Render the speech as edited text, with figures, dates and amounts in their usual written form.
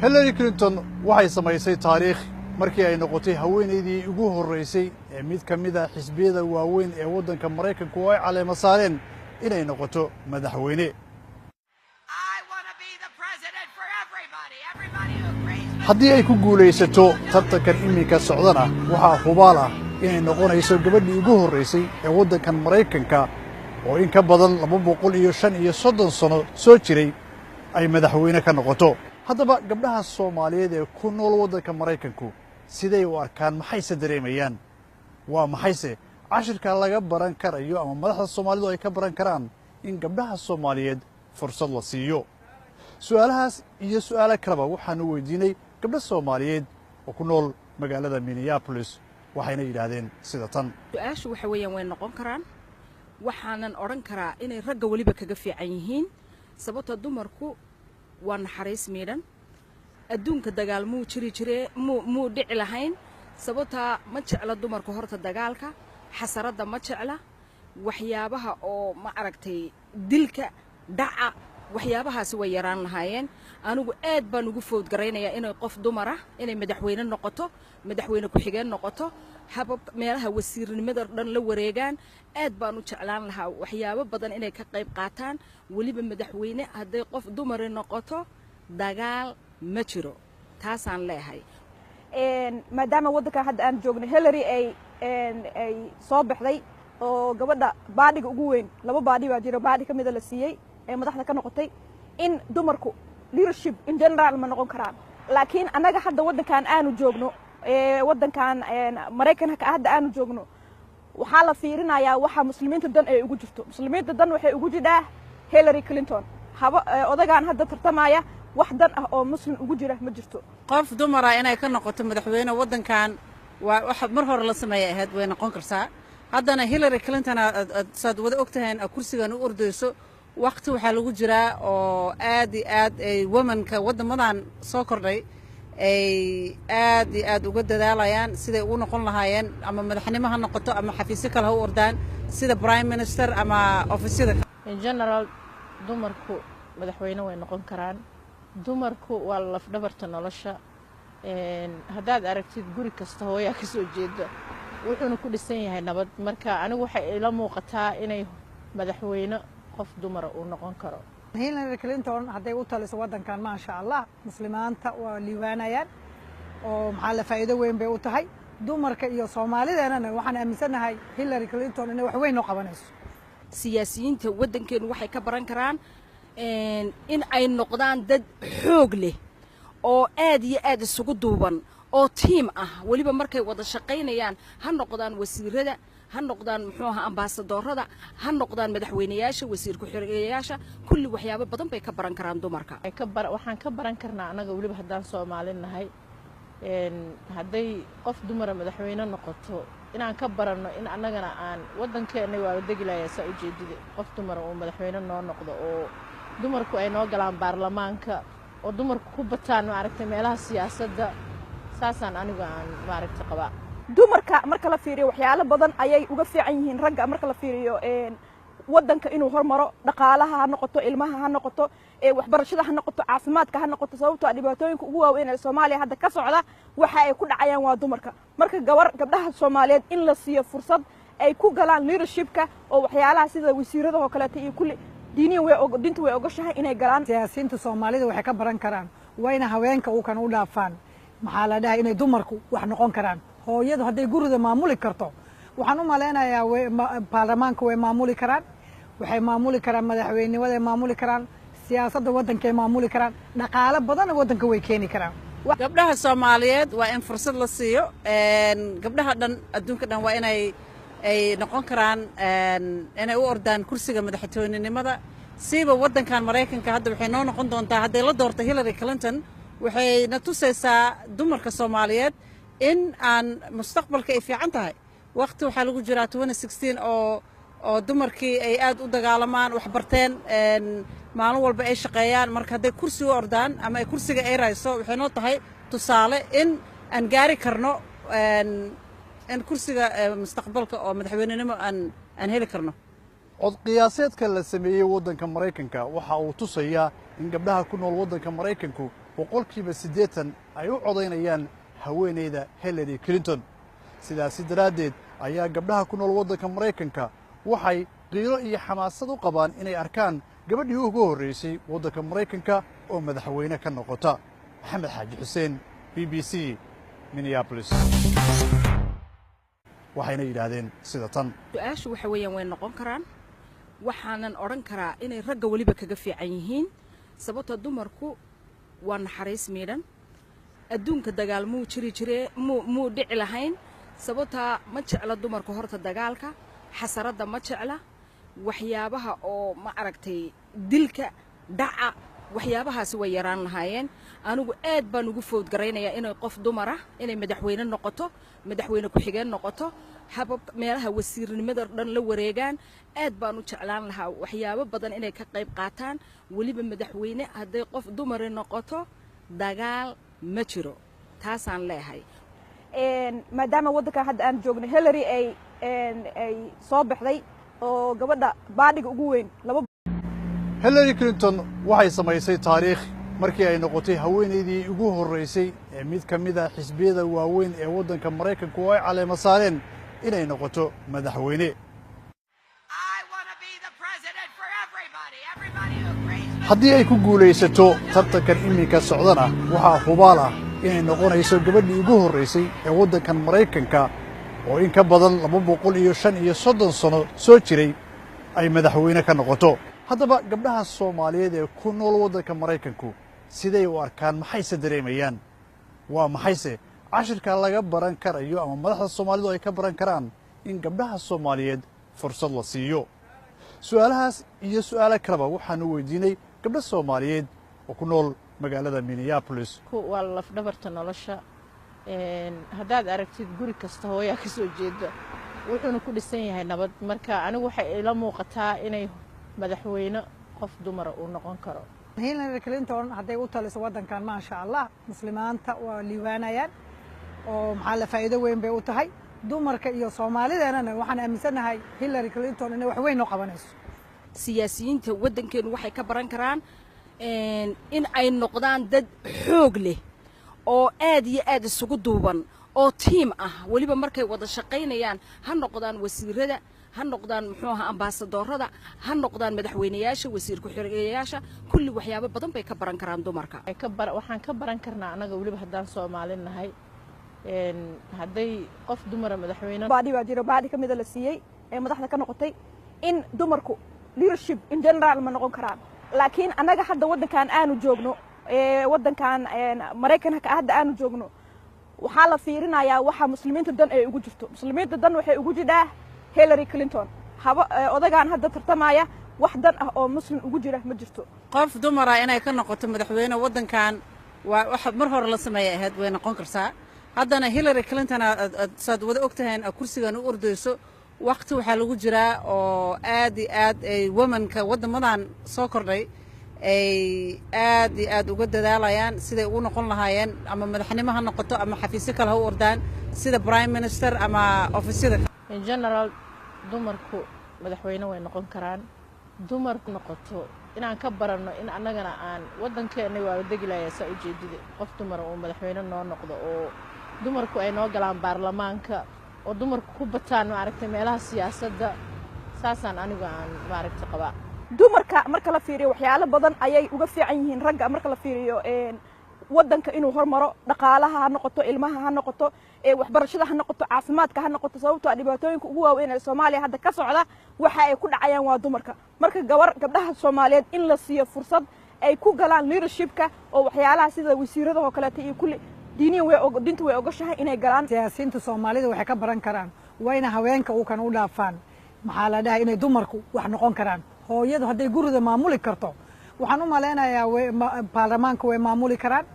Hillary Clinton waxay samaysay taariikh markii ay noqotay haweeneydii ugu horeysay ee mid ka mid ah xisbiyada waaweyn ee waddanka Mareykanka oo ay caleema saareen inay noqoto madaxweyne. haddii ay ku guulaysato tartankan iminka socdana waxaa hubaal ah inay noqonayso gabadhii ugu horeysay ee waddankan Mareykanka oo in ka badan 235 sano soo jiray ay madaxweyne ka noqoto. haddaba gabdhaha Soomaaliyeed ee ku nool waddanka Mareykanku siday u arkaan maxayse dareemayaan waa maxayse cashirka laga baran karayo ama madaxda Soomaalidu ay ka baran karaan in gabdhaha Soomaaliyeed fursad la siiyo. su'aalahaas iyo su'aalo kaleba waxaan u weydiinay gabdho Soomaaliyeed oo ku nool magaalada Minneapolis waxayna yiraahdeen sida tan. su'aashu waxa weeyaan way noqon karaan waxaanan oran karaa inay ragga waliba kaga fiican yihiin sababtoo dumarku waa naxariis miidhan adduunka dagaal muu jiri jiree muu dhici lahayn sababtaa ma jecla dumarku horta dagaalka xasarada ma jecla waxyaabaha oo ma aragtay dilka dhaca waxyaabahaasi way yaraan lahaayeen anigu aad baan ugu food garaynayaa inay qof dumar ah inay madaxweyne noqoto madaxweyne ku xigeen noqoto habab meelaha wasiirnimada dhan la wareegaan aad baan u jeclaan lahaa waxyaabo badan inay ka qayb qaataan waliba madaxweyne haday qof dumar noqoto dagaal ma jiro taasaan leeyahay maadaama waddanka hadda aan joogno Hillary ay soo baxday oo gabadha baadhiga ugu weyn laba baadhi baa jira baadhi kamid la siiyay ee madaxda ka noqotay in dumarku leadership in general ma noqon karaan laakiin anaga hadda waddankan aanu joogno waddankan Mareykanka hadda aanu joogno waxaa la fiirinayaa waxa muslimiinta dan ay ugu jirto muslimiinta dan waxay ugu jiraa Hillary Clinton haba odagaan hadda tartamaya wax dan ah oo muslim ugu jira ma jirto qof dumar ah inay ka noqoto madaxweyne waddankan waa wax mar hore la sameeyay ahayd way noqon kartaa haddana Hillary Clinton saad wada ogtahay kursigan u ordayso waqti waxa lagu jiraa oo aad ay womanka wadamadan soo kordhay ay aad uga dadaalayaan siday u noqon lahaayeen ama madaxnimo ha noqoto ama xafiisyo kale ha u ordaan sida prime minister ama officeada in general dumarku madaxweyne way noqon karaan dumarku waa laf dhabarta nolosha haddaad aragtid guri kasta hooyaa ka soo jeeda wuxuuna ku dhisan yahay nabad marka anigu waxay ila muuqataa inay madaxweyne qof dumar uu noqon karo. Hillary Clinton hadday u taliso waddankan ma sha Allah muslimiinta waa liiwaanayaan oo maxaa la faa'iido weyn bay u tahay dumarka iyo Soomaalideena waxaan aaminsanahay Hillary Clinton inay wax weyn u qabanayso. siyaasiyiinta waddankeenu waxay ka baran karaan in ay noqdaan dad xoog leh oo aad iyo aad isugu duuban oo team ah waliba markay wada shaqaynayaan ha noqdaan wasiirada ha noqdaan muxuu ahaa ambaasadorada ha noqdaan madaxweynayaasha wasiir ku xiriyeyaasha kulli waxyaabo badan bay ka baran karaan dumarka waxaan ka baran karnaa anaga waliba haddaan Soomaali nahay hadday qof dumar madaxweyne noqoto inaan ka baranno in annagana aan waddankeena waa degilayaa saa u jeedida qof dumar oo madaxweyne noo noqdo oo dumarku ay noo galaan baarlamaanka oo dumarku ku bataan ma aragtay meelaha siyaasadda saasaan anigu aan ma aragtay qabaa dumarka marka la fiiriyo waxyaalo badan ayay uga fiican yihiin ragga marka la fiiriyo waddanka inuu hormaro dhaqaalaha ha noqoto ilmaha ha noqoto waxbarashada ha noqoto caafimaadka ha noqoto sababtoo dhibaatooyinka ugu waaweyn ee Soomaaliya hadda ka socda waxa ay ku dhacayaan waa dumarka marka gabdhaha Soomaaliyeed in la siiyo fursad ay ku galaan leadershipka oo waxyaalaha sida wasiirada oo kale iyo kulli diiniin way ogashahay inay galaan siyaasiyiinta Soomaalida waxay ka baran karaan wayna haweenka uu kan u dhaafaan maxaa la dhahay inay dumarku wax noqon karaan hooyadu hadday guriga maamuli karto waxaan u maleynayaa baarlamaanka way maamuli karaan waxay maamuli karaan madaxweynimada ay maamuli karaan siyaasadda waddanka ay maamuli karaan dhaqaale badan waddanka way keeni karaan gabdhaha Soomaaliyeed waa in fursad la siiyo gabdhaha dhan adduunka dhan waa inay noqon karaan inay u ordaan kursiga madaxweynenimada siiba waddankan Mareykanka hadda waxay noo noqon doontaa hadday la doorto Hillary Clinton waxay na tusaysaa dumarka Soomaaliyeed in aan mustaqbalka ay fiican tahay waqti waxa lagu jiraa 2016 oo dumarkii ay aad u dagaalamaan wax barteen maalin walba ay shaqeeyaan marka hadday kursi u ordaan ama ay kursiga ay raayso waxay noo tahay tusaale in aan gaari karno in kursiga mustaqbalka oo madaxweynenimo aan heli karno. cod qiyaaseedka la sameeyay waddanka Mareykanka waxa uu tusayaa in gabdhaha ku nool waddanka Mareykanku boqolkiiba 80 ay u codaynayaan haweeneyda Hillary Clinton. sidaasi daraaddeed ayaa gabdhaha ku nool waddanka Maraykanka waxay qiiro iyo xamaasad u qabaan inay arkaan gabadhii ugu horreysay waddanka Maraykanka oo madaxweyne ka noqota. Maxamed Xaaji Xuseen, BBC, Minneapolis. waxayna yidhaahdeen sida tan. su-aashu waxa weeyaan way noqon karaan waxaanan odhan karaa inay ragga weliba kaga fiican yihiin sababtoo dumarku waa naxariis miidhan adduunka dagaal muu jiri jiree muu dhici lahayn sababtaa ma jecla dumarku horta dagaalka xasaradda ma jecla waxyaabaha oo ma aragtay dilka dhaca waxyaabahaasi way yaraan lahaayeen anigu aad baan ugu foodgaraynayaa inay qof dumara inay madaxweyne noqoto madaxweyne ku-xigeen noqoto habab meelaha wasiirnimada dhan la wareegaan aad baan u jeclaan lahaa waxyaabo badan inay ka qayb qaataan weliba madaxweyne hadday qof dumari noqoto dagaal ma jiro taasaan leeyahay maadaama waddankan hadda aan joogno Hillary ay soo baxday oo gabadha baadhiga ugu weyn Hillary Clinton waxay samaysay taariikh markii ay noqotay haweeneydii ugu horreysay ee mid ka mid ah xisbiyada waaweyn ee waddanka Maraykanka oo ay caleema saareen inay noqoto madaxweyne. haddii ay ku guulaysato tartankan iminka socdana waxaa hubaal ah inay noqonayso gabadhii ugu horreysay ee waddankan Maraykanka oo in ka badan 235 sano soo jiray ay madaxweyne ka noqoto. haddaba gabdhaha Soomaaliyeed ee ku nool waddanka Maraykanku siday u arkaan maxayse dareemayaan waa maxayse cashirka laga baran karayo ama madaxda Soomaalidu ay ka baran karaan in gabdhaha Soomaaliyeed fursad la siiyo. su'aalahaas iyo su'aalo kaleba waxaan u weydiinay gabdho Soomaaliyeed oo ku nool magaalada Minneapolis. waa laf dhabarta nolosha haddaad aragtid guri kasta hooyaa ka soo jeeda wuxuuna ku dhisan yahay nabad marka anigu waxay ila muuqataa inay madaxweyne qof dumara uu noqon karo. Hillary Clinton hadday u taliso waddankan maasha Allah muslimaanta waa liibaanayaan oo maxaa la faa'iido weyn bay u tahay dumarka iyo Soomaalideena waxaan aaminsanahay Hillary Clinton inay wax weyn u qabanayso. siyaasiyiinta waddankeenu waxay ka baran karaan in ay noqdaan dad xoog leh oo aad iyo aad isugu duuban oo tiim ah weliba markay wada shaqaynayaan ha noqdaan wasiirada ha noqdaan muxuu ahaa ambaasadorada ha noqdaan madaxweynayaasha wasiir ku-xigeenayaasha kulli waxyaabo badan bay ka baran karaan dumarka. waxaan ka baran karnaa anaga weliba haddaan Soomaali nahay hadday qof dumara madaxweyne baadhi baa jiro baadhi ka mid la siiyey ee madaxda ka noqotay in dumarku leadership in general ma noqon karaan laakiin anaga hadda waddankan aanu joogno waddankan Maraykanka hadda aanu joogno waxaa la fiirinayaa waxa muslimiinta dan ay ugu jirto muslimiinta dan waxay ugu jidhaa Hillary Clinton odagaan hadda tartamaya wax dan ah oo muslim ugu jira ma jirto. qof dumara inay ka noqoto madaxweyne waddankan waa wax mar hore la sameeyay ahayd way noqon kartaa haddana Hillary Clinton saad wada ogtahay kursigan u ordayso waqti waxaa lagu jiraa oo aad iyo aad ay womanka waddamadan soo kordhay ay aad iyo aad uga dadaalayaan siday ugu noqon lahaayeen ama madaxnimo ha noqoto ama xafiisyo kale ha u ordaan sida prime minister ama ofisyada in general dumarku madaxweyne way noqon karaan dumarku noqoto inaan ka baranno in annagana aan waddankeena waa degilayaa saa ujeedida qof dumar oo madaxweyne noo noqdo oo dumarku ay noo galaan baarlamaanka oo dumarku ku bataan maaragtay meelaha siyaasadda saasaan anigu aan maaragtay qabaa. dumarka marka la fiiriyo waxyaalo badan ayay uga fiican yihiin ragga marka la fiiriyo waddanka inuu hormaro dhaqaalaha ha noqoto ilmaha ha noqoto waxbarashada ha noqoto caafimaadka ha noqoto sababtoo dhibaatooyinka ugu waaweyn ee Soomaaliya hadda ka socda waxa ay ku dhacayaan waa dumarka marka gabdhaha Soomaaliyeed in la siiyo fursad ay ku galaan leadershipka oo waxyaalaha sida wasiirada oo kale iyo kulli diinta way ogashahay inay galaan. siyaasiyiinta Soomaalida waxay ka baran karaan wayna haweenka uu kan u dhaafaan maxaa la dhahay inay dumarku wax noqon karaan hooyadu hadday guriga maamuli karto waxaan u maleynayaa baarlamaanka way maamuli karaan